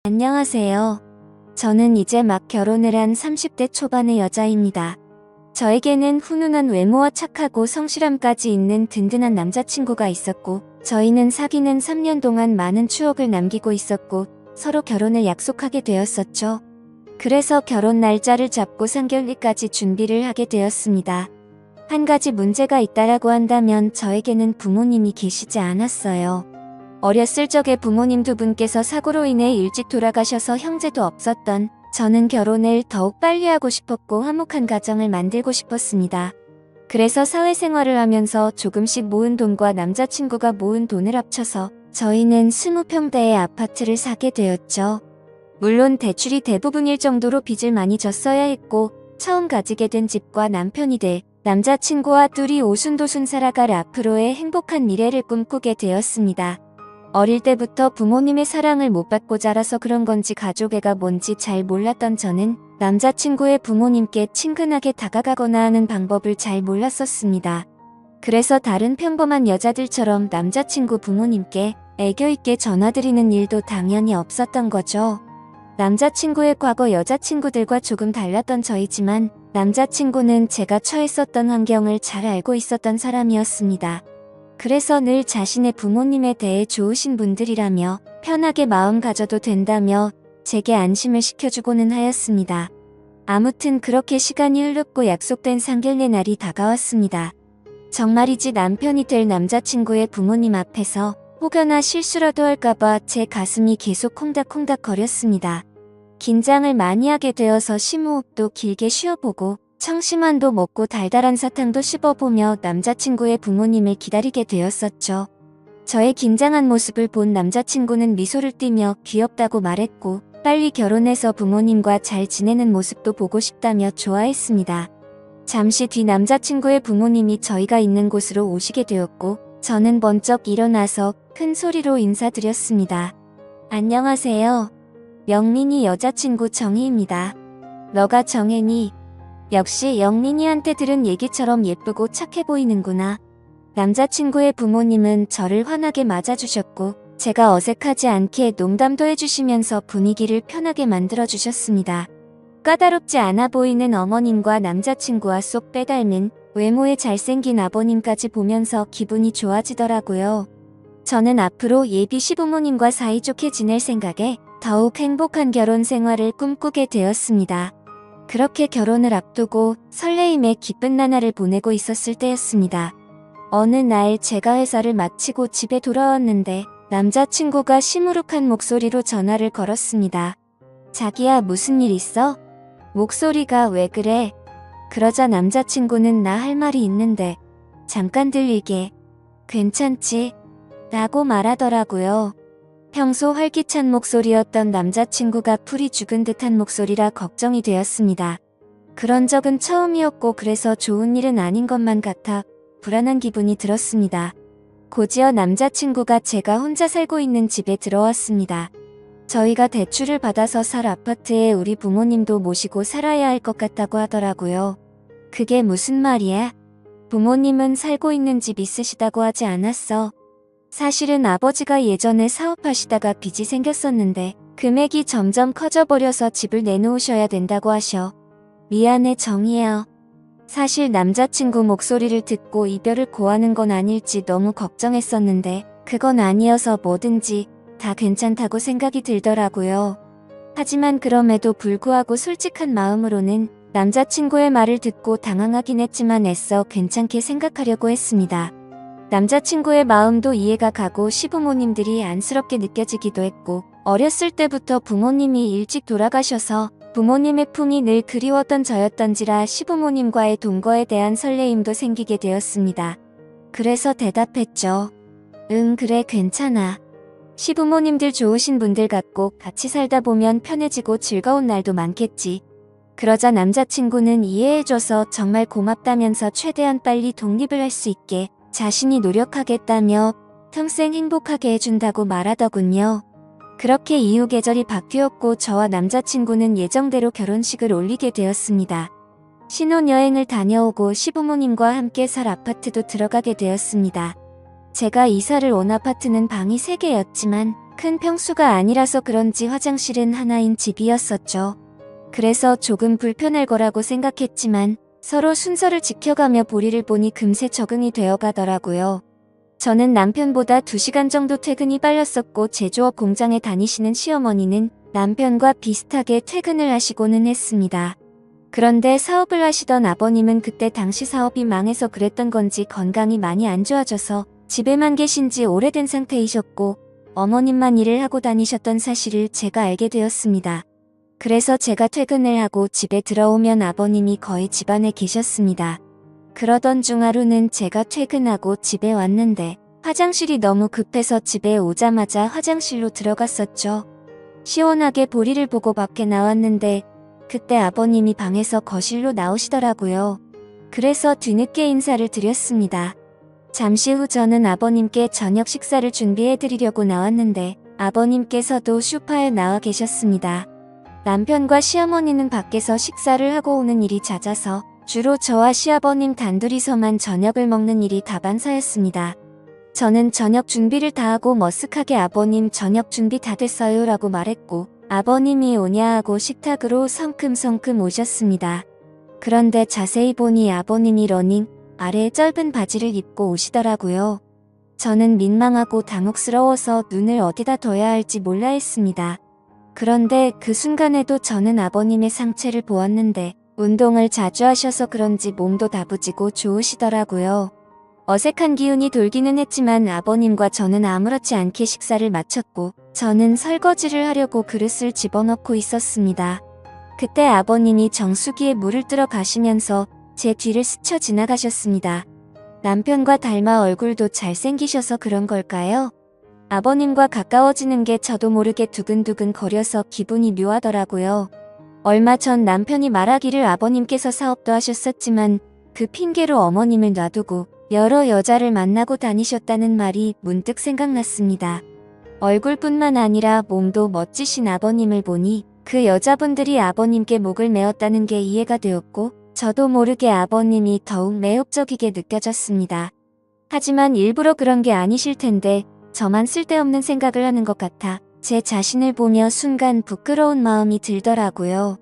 안녕하세요. 저는 이제 막 결혼을 한 30대 초반의 여자입니다. 저에게는 훈훈한 외모와 착하고 성실함까지 있는 든든한 남자친구가 있었고, 저희는 사귀는 3년 동안 많은 추억을 남기고 있었고, 서로 결혼을 약속하게 되었었죠. 그래서 결혼 날짜를 잡고 상견례까지 준비를 하게 되었습니다. 한 가지 문제가 있다라고 한다면 저에게는 부모님이 계시지 않았어요. 어렸을 적에 부모님 두 분께서 사고로 인해 일찍 돌아가셔서 형제도 없었던 저는 결혼을 더욱 빨리 하고 싶었고 화목한 가정을 만들고 싶었습니다. 그래서 사회생활을 하면서 조금씩 모은 돈과 남자친구가 모은 돈을 합쳐서 저희는 20평대의 아파트를 사게 되었죠. 물론 대출이 대부분일 정도로 빚을 많이 졌어야 했고, 처음 가지게 된 집과 남편이 돼 남자친구와 둘이 오순도순 살아갈 앞으로의 행복한 미래를 꿈꾸게 되었습니다. 어릴 때부터 부모님의 사랑을 못 받고 자라서 그런 건지 가족애가 뭔지 잘 몰랐던 저는 남자친구의 부모님께 친근하게 다가가거나 하는 방법을 잘 몰랐었습니다. 그래서 다른 평범한 여자들처럼 남자친구 부모님께 애교 있게 전화드리는 일도 당연히 없었던 거죠. 남자친구의 과거 여자친구들과 조금 달랐던 저이지만 남자친구는 제가 처했었던 환경을 잘 알고 있었던 사람이었습니다. 그래서 늘 자신의 부모님에 대해 좋으신 분들이라며 편하게 마음 가져도 된다며 제게 안심을 시켜주고는 하였습니다. 아무튼 그렇게 시간이 흐르고 약속된 상견례 날이 다가왔습니다. 정말이지 남편이 될 남자친구의 부모님 앞에서 혹여나 실수라도 할까봐 제 가슴이 계속 콩닥콩닥 거렸습니다. 긴장을 많이 하게 되어서 심호흡도 길게 쉬어보고 청심환도 먹고 달달한 사탕도 씹어보며 남자친구의 부모님을 기다리게 되었었죠. 저의 긴장한 모습을 본 남자친구는 미소를 띠며 귀엽다고 말했고, 빨리 결혼해서 부모님과 잘 지내는 모습도 보고 싶다며 좋아했습니다. 잠시 뒤 남자친구의 부모님이 저희가 있는 곳으로 오시게 되었고, 저는 번쩍 일어나서 큰 소리로 인사드렸습니다. 안녕하세요. 영민이 여자친구 정희입니다. 너가 정혜니? 역시 영민이한테 들은 얘기처럼 예쁘고 착해 보이는구나. 남자친구의 부모님은 저를 환하게 맞아주셨고, 제가 어색하지 않게 농담도 해주시면서 분위기를 편하게 만들어주셨습니다. 까다롭지 않아 보이는 어머님과 남자친구와 쏙 빼닮은 외모에 잘생긴 아버님까지 보면서 기분이 좋아지더라고요. 저는 앞으로 예비 시부모님과 사이좋게 지낼 생각에 더욱 행복한 결혼 생활을 꿈꾸게 되었습니다. 그렇게 결혼을 앞두고 설레임에 기쁜 나날을 보내고 있었을 때였습니다. 어느 날 제가 회사를 마치고 집에 돌아왔는데 남자친구가 시무룩한 목소리로 전화를 걸었습니다. 자기야, 무슨 일 있어? 목소리가 왜 그래? 그러자 남자친구는 나 할 말이 있는데 잠깐 들리게. 괜찮지? 라고 말하더라고요. 평소 활기찬 목소리였던 남자친구가 풀이 죽은 듯한 목소리라 걱정이 되었습니다. 그런 적은 처음이었고 그래서 좋은 일은 아닌 것만 같아 불안한 기분이 들었습니다. 곧이어 남자친구가 제가 혼자 살고 있는 집에 들어왔습니다. 저희가 대출을 받아서 살 아파트에 우리 부모님도 모시고 살아야 할 것 같다고 하더라고요. 그게 무슨 말이야? 부모님은 살고 있는 집 있으시다고 하지 않았어? 사실은 아버지가 예전에 사업하시다가 빚이 생겼었는데 금액이 점점 커져버려서 집을 내놓으셔야 된다고 하셔. 미안해 정희야. 사실 남자친구 목소리를 듣고 이별을 고하는 건 아닐지 너무 걱정했었는데 그건 아니어서 뭐든지 다 괜찮다고 생각이 들더라고요. 하지만 그럼에도 불구하고 솔직한 마음으로는 남자친구의 말을 듣고 당황하긴 했지만 애써 괜찮게 생각하려고 했습니다. 남자친구의 마음도 이해가 가고 시부모님들이 안쓰럽게 느껴지기도 했고, 어렸을 때부터 부모님이 일찍 돌아가셔서 부모님의 품이 늘 그리웠던 저였던지라 시부모님과의 동거에 대한 설레임도 생기게 되었습니다. 그래서 대답했죠. 응, 그래, 괜찮아. 시부모님들 좋으신 분들 같고 같이 살다 보면 편해지고 즐거운 날도 많겠지. 그러자 남자친구는 이해해줘서 정말 고맙다면서 최대한 빨리 독립을 할 수 있게 자신이 노력하겠다며 평생 행복하게 해준다고 말하더군요. 그렇게 이후 계절이 바뀌었고 저와 남자친구는 예정대로 결혼식을 올리게 되었습니다. 신혼여행을 다녀오고 시부모님과 함께 살 아파트도 들어가게 되었습니다. 제가 이사를 온 아파트는 방이 3개였지만 큰 평수가 아니라서 그런지 화장실은 하나인 집이었었죠. 그래서 조금 불편할 거라고 생각했지만 서로 순서를 지켜가며 보리를 보니 금세 적응이 되어 가더라고요. 저는 남편보다 2시간 정도 퇴근이 빨랐었고 제조업 공장에 다니시는 시어머니는 남편과 비슷하게 퇴근을 하시고는 했습니다. 그런데 사업을 하시던 아버님은 그때 당시 사업이 망해서 그랬던 건지 건강이 많이 안 좋아져서 집에만 계신 지 오래된 상태이셨고 어머님만 일을 하고 다니셨던 사실을 제가 알게 되었습니다. 그래서 제가 퇴근을 하고 집에 들어오면 아버님이 거의 집안에 계셨습니다. 그러던 중 하루는 제가 퇴근하고 집에 왔는데 화장실이 너무 급해서 집에 오자마자 화장실로 들어갔었죠. 시원하게 보리를 보고 밖에 나왔는데 그때 아버님이 방에서 거실로 나오시더라고요. 그래서 뒤늦게 인사를 드렸습니다. 잠시 후 저는 아버님께 저녁 식사를 준비해드리려고 나왔는데 아버님께서도 소파에 나와 계셨습니다. 남편과 시어머니는 밖에서 식사를 하고 오는 일이 잦아서 주로 저와 시아버님 단둘이서만 저녁을 먹는 일이 다반사였습니다. 저는 저녁 준비를 다 하고 머쓱하게 아버님 저녁 준비 다 됐어요 라고 말했고 아버님이 오냐 하고 식탁으로 성큼성큼 오셨습니다. 그런데 자세히 보니 아버님이 러닝 아래에 짧은 바지를 입고 오시더라고요. 저는 민망하고 당혹스러워서 눈을 어디다 둬야 할지 몰라 했습니다. 그런데 그 순간에도 저는 아버님의 상체를 보았는데 운동을 자주 하셔서 그런지 몸도 다부지고 좋으시더라고요. 어색한 기운이 돌기는 했지만 아버님과 저는 아무렇지 않게 식사를 마쳤고 저는 설거지를 하려고 그릇을 집어넣고 있었습니다. 그때 아버님이 정수기에 물을 뜨러 가시면서 제 뒤를 스쳐 지나가셨습니다. 남편과 닮아 얼굴도 잘생기셔서 그런 걸까요? 아버님과 가까워지는 게 저도 모르게 두근두근 거려서 기분이 묘하더라고요. 얼마 전 남편이 말하기를 아버님께서 사업도 하셨었지만 그 핑계로 어머님을 놔두고 여러 여자를 만나고 다니셨다는 말이 문득 생각났습니다. 얼굴뿐만 아니라 몸도 멋지신 아버님을 보니 그 여자분들이 아버님께 목을 메었다는 게 이해가 되었고 저도 모르게 아버님이 더욱 매혹적이게 느껴졌습니다. 하지만 일부러 그런 게 아니실 텐데 저만 쓸데없는 생각을 하는 것 같아 제 자신을 보며 순간 부끄러운 마음이 들더라고요.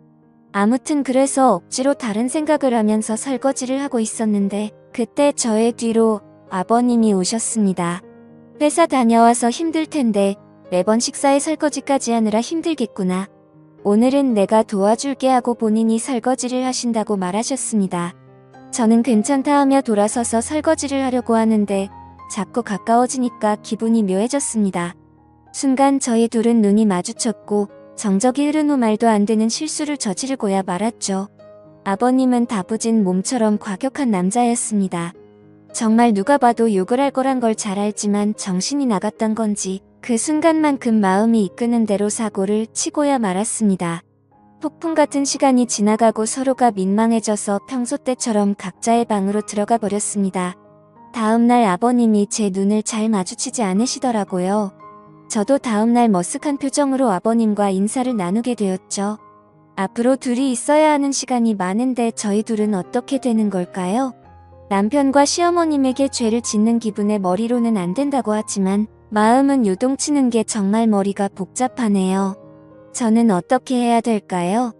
아무튼 그래서 억지로 다른 생각을 하면서 설거지를 하고 있었는데 그때 저의 뒤로 아버님이 오셨습니다. 회사 다녀와서 힘들 텐데 매번 식사에 설거지까지 하느라 힘들겠구나. 오늘은 내가 도와줄게 하고 본인이 설거지를 하신다고 말하셨습니다. 저는 괜찮다 하며 돌아서서 설거지를 하려고 하는데 자꾸 가까워지니까 기분이 묘해졌습니다. 순간 저희 둘은 눈이 마주쳤고 정적이 흐른 후 말도 안 되는 실수를 저지르고야 말았죠. 아버님은 다부진 몸처럼 과격한 남자였습니다. 정말 누가 봐도 욕을 할 거란 걸 잘 알지만 정신이 나갔던 건지 그 순간만큼 마음이 이끄는 대로 사고를 치고야 말았습니다. 폭풍 같은 시간이 지나가고 서로가 민망해져서 평소 때처럼 각자의 방으로 들어가 버렸습니다. 다음날 아버님이 제 눈을 잘 마주치지 않으시더라고요. 저도 다음날 머쓱한 표정으로 아버님과 인사를 나누게 되었죠. 앞으로 둘이 있어야 하는 시간이 많은데 저희 둘은 어떻게 되는 걸까요? 남편과 시어머님에게 죄를 짓는 기분에 머리로는 안 된다고 하지만 마음은 요동치는 게 정말 머리가 복잡하네요. 저는 어떻게 해야 될까요?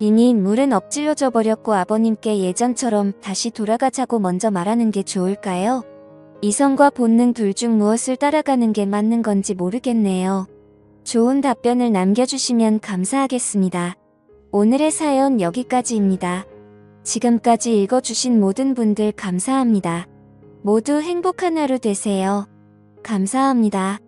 이미 인물은 엎질러져 버렸고 아버님께 예전처럼 다시 돌아가자고 먼저 말하는 게 좋을까요? 이성과 본능 둘 중 무엇을 따라가는 게 맞는 건지 모르겠네요. 좋은 답변을 남겨주시면 감사하겠습니다. 오늘의 사연 여기까지입니다. 지금까지 읽어주신 모든 분들 감사합니다. 모두 행복한 하루 되세요. 감사합니다.